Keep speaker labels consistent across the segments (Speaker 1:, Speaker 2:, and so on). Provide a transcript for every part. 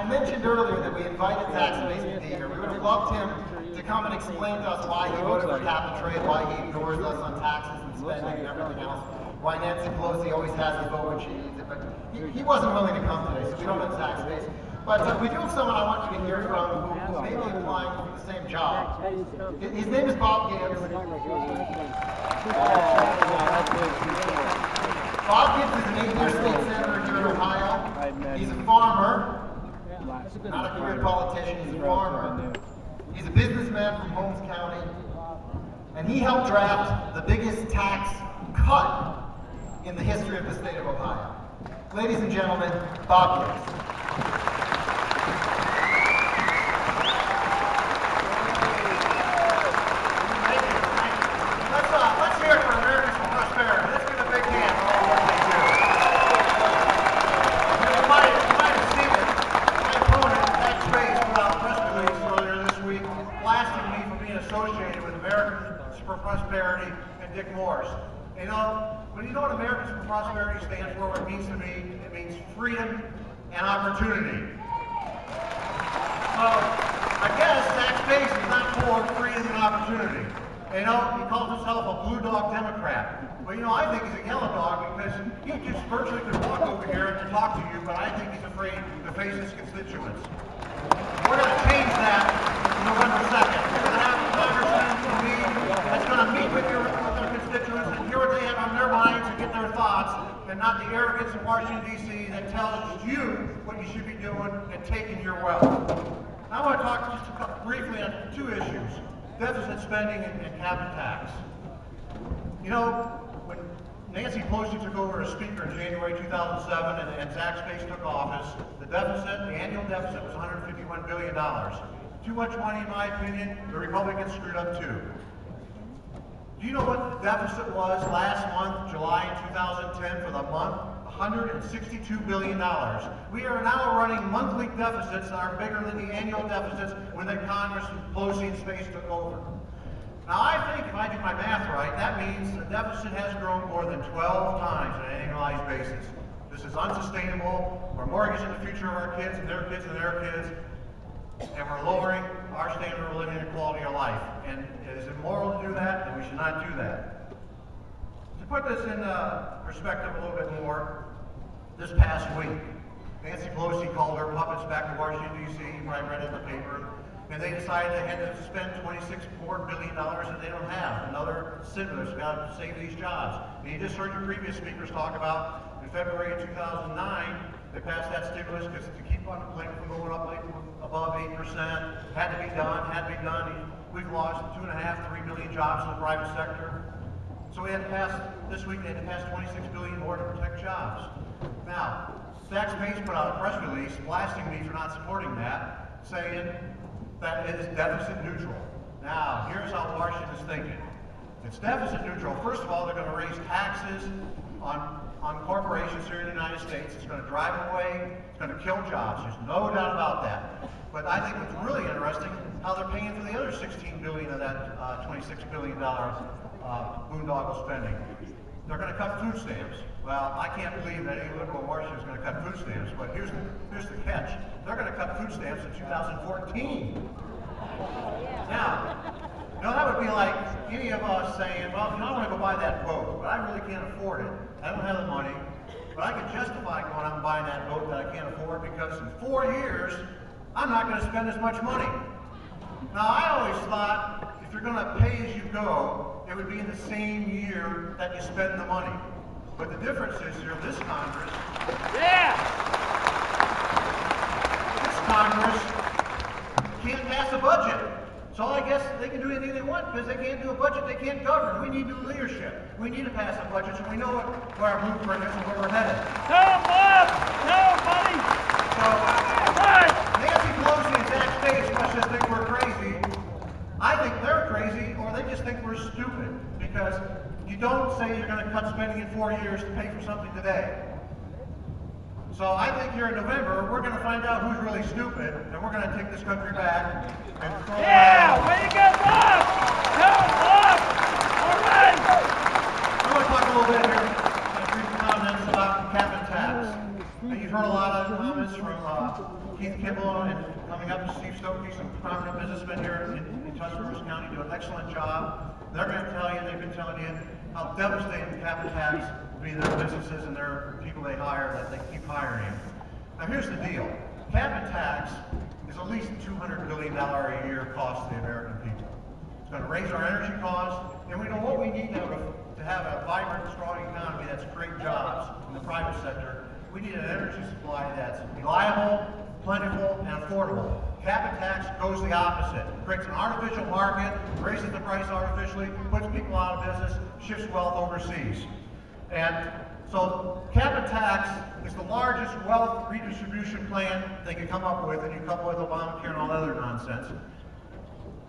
Speaker 1: I mentioned earlier that we invited Tax Base to be here. We would have loved him to come and explain to us why he voted for cap and trade, why he ignores us on taxes and spending and everything else, why Nancy Pelosi always has the vote when she needs it. But he wasn't willing to come today, so we don't have Tax Base. But we do have someone I want you to hear from who may be applying for the same job. His name is Bob Gibbs. Bob Gibbs is an 8-year state senator here in Ohio. He's a farmer, not a career politician, he's a farmer. He's a businessman from Holmes County, and he helped draft the biggest tax cut in the history of the state of Ohio. Ladies and gentlemen, Bob Gibbs. Let's hear it for Americans for Prosperity. Let's give a big hand for all what they do. You might have seen it. My opponent, Tax Base, put out a press release earlier this week blasting me for being associated with Americans for Prosperity and Dick Morris. You know, when you know what Americans for Prosperity stands for, what it means to me, it means freedom and opportunity. So, I guess Tax Base is not for freedom and opportunity. You know, he calls himself a blue dog Democrat. Well, you know, I think he's a yellow dog because he just virtually could walk over here and talk to you, but I think he's afraid to face his constituents. We're going to change that November 2nd. We're going to have a congressman from me that's going to meet with their constituents and hear what they have on their minds and get their thoughts, and not the arrogance in Washington, D.C. that tells you what you should be doing and taking your wealth. I want to talk just briefly on two issues: deficit spending and cap and tax. You know, when Nancy Pelosi took over as Speaker in January 2007 and Tax Base took office, the annual deficit was $151 billion. Too much money, in my opinion. The Republicans screwed up too. Do you know what the deficit was last month, July 2010, for the month? $162 billion. We are now running monthly deficits that are bigger than the annual deficits when the Congress and Pelosi and Space took over. Now I think if I do my math right, that means the deficit has grown more than 12 times on an annualized basis. This is unsustainable. We're mortgaging the future of our kids and their kids and their kids, and we're lowering our standard of living and quality of life. And it is immoral to do that, and we should not do that. To put this in perspective a little bit more, this past week, Nancy Pelosi called her puppets back to Washington, D.C., you probably read it in the paper, and they decided they had to spend $26.4 billion that they don't have. Another stimulus, got to save these jobs. And you just heard your previous speakers talk about, in February of 2009, they passed that stimulus because to keep unemployment from going up above 8%, had to be done. We've lost 2.5, 3 million jobs in the private sector. So we had to pass, this week they had to pass $26 billion more to protect jobs. Now, Tax Base put out a press release blasting me for not supporting that, saying that it is deficit neutral. Now, here's how Washington is thinking. It's deficit neutral. First of all, they're going to raise taxes on corporations here in the United States. It's going to drive them away. It's going to kill jobs. There's no doubt about that. But I think what's really interesting, how they're paying for the other $16 billion of that $26 billion boondoggle spending. They're going to cut food stamps. Well, I can't believe that any liberal in Washington is going to cut food stamps, but here's the catch. They're going to cut food stamps in 2014. Now, that would be like any of us saying, well, I want to go buy that boat, but I really can't afford it. I don't have the money, but I can justify going out and buying that boat that I can't afford because in 4 years, I'm not going to spend as much money. Now, I always thought if you're going to pay as you go, it would be in the same year that you spend the money. But the difference is here, this Congress, this Congress can't pass a budget. So I guess they can do anything they want because they can't do a budget, they can't govern. We need new leadership. We need to pass a budget so we know where our blueprint is and where we're headed.
Speaker 2: Tell them, Bob! Tell them, buddy!
Speaker 1: So, Nancy Pelosi and Tax Base must just think we're crazy. I think they're crazy, or they just think we're stupid, because you don't say you're going to cut spending in 4 years to pay for something today. So I think here in November, we're going to find out who's really stupid, and we're going to take this country back and throw it out.
Speaker 2: Way to go, Bob! Tell them, Bob! All right!
Speaker 1: I want to talk a little bit here, brief comments about cap and tax. And you've heard a lot of comments words from Keith Kimball and coming up to Steve Stokey, some prominent businessmen here in Tuscaloosa County do an excellent job. They're going to tell you, they've been telling you, how devastating cap and tax will be to their businesses and their people they hire, that they keep hiring. Now here's the deal. Cap and tax is at least $200 billion a year cost to the American people. It's going to raise our energy costs, and we know what we need now to have a vibrant, strong economy that's create jobs in the private sector. We need an energy supply that's reliable, plentiful, and affordable. Cap and tax goes the opposite. It creates an artificial market, raises the price artificially, puts people out of business, shifts wealth overseas. And so cap and tax is the largest wealth redistribution plan they can come up with, and you couple with Obamacare and all that other nonsense.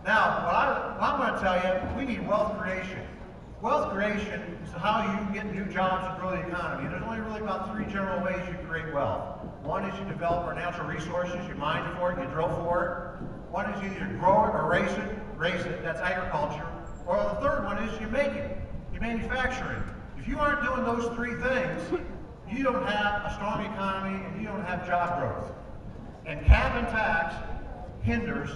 Speaker 1: Now, what I'm going to tell you, we need wealth creation. Wealth creation is how you get new jobs and grow the economy. There's only really about three general ways you create wealth. One is you develop our natural resources, you mine for it, you drill for it. One is you either grow it or raise it, that's agriculture. Or the third one is you make it, you manufacture it. If you aren't doing those three things, you don't have a strong economy and you don't have job growth. And cap and tax hinders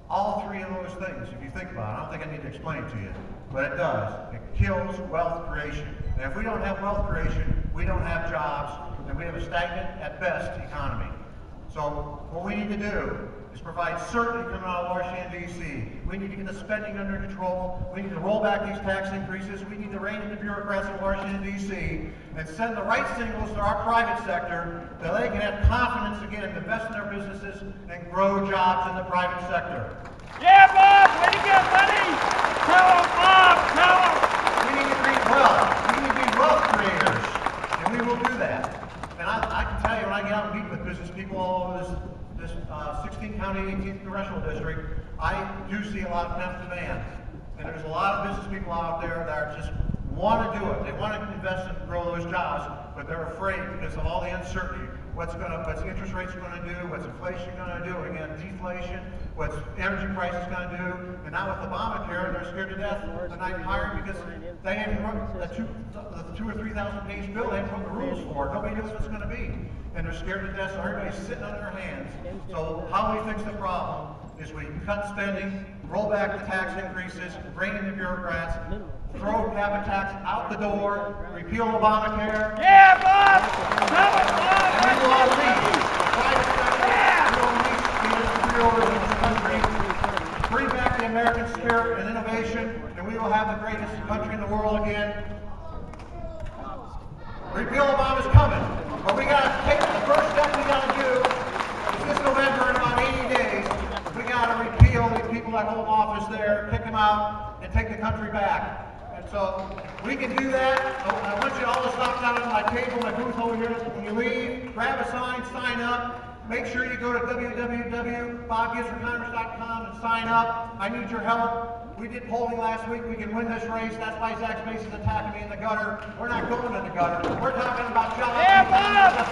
Speaker 1: all three of those things, if you think about it. I don't think I need to explain it to you, but it does. It kills wealth creation. And if we don't have wealth creation, we don't have jobs, and we have a stagnant, at best, economy. So what we need to do is provide certainty coming out of Washington, D.C. We need to get the spending under control. We need to roll back these tax increases. We need to rein in the bureaucrats in Washington, D.C. and send the right signals to our private sector that they can have confidence again to invest in their businesses and grow jobs in the private sector.
Speaker 2: Yeah, Bob! Way to go, buddy! Tell him, Bob! Tell him!
Speaker 1: We need to create wealth. We need to be wealth creators, and we will do that. And I can tell you, when I get out and meet with business people all over this 16-county, 18th congressional district, I do see a lot of pent demand. And there's a lot of business people out there that just want to do it. They want to invest and grow those jobs, but they're afraid because of all the uncertainty. What's interest rates going to do? What's inflation going to do? Again, deflation. What's energy prices going to do? And now with Obamacare, they're scared to death to not hire because they haven't wrote the 2,000 or 3,000 page bill. They haven't put the rules for it. Nobody knows what it's going to be, and they're scared to death. So everybody's sitting on their hands. So how we fix the problem is we cut spending, roll back the tax increases, rein in the bureaucrats, throw cap and tax out the door, repeal Obamacare.
Speaker 2: Yeah, Bob! Tell him, Bob!
Speaker 1: And we will unleash the private sector, we will unleash the entrepreneurs in this country, bring back the American spirit and innovation, and we will have the greatest country in the world again. Repeal Obama's coming, but we got to take the first step we got to do is this November in about 80 days, we got to repeal the people that hold office there, kick them out, and take the country back. And so we can do that. I want you all to stop down on my table, my booth over here. When you leave, grab a sign, sign up. Make sure you go to www.bobgibbsforcongress.com and sign up. I need your help. We did polling last week. We can win this race. That's why Zach Space is attacking me in the gutter. We're not going in the gutter. We're talking about jobs.
Speaker 2: Yeah, Bob!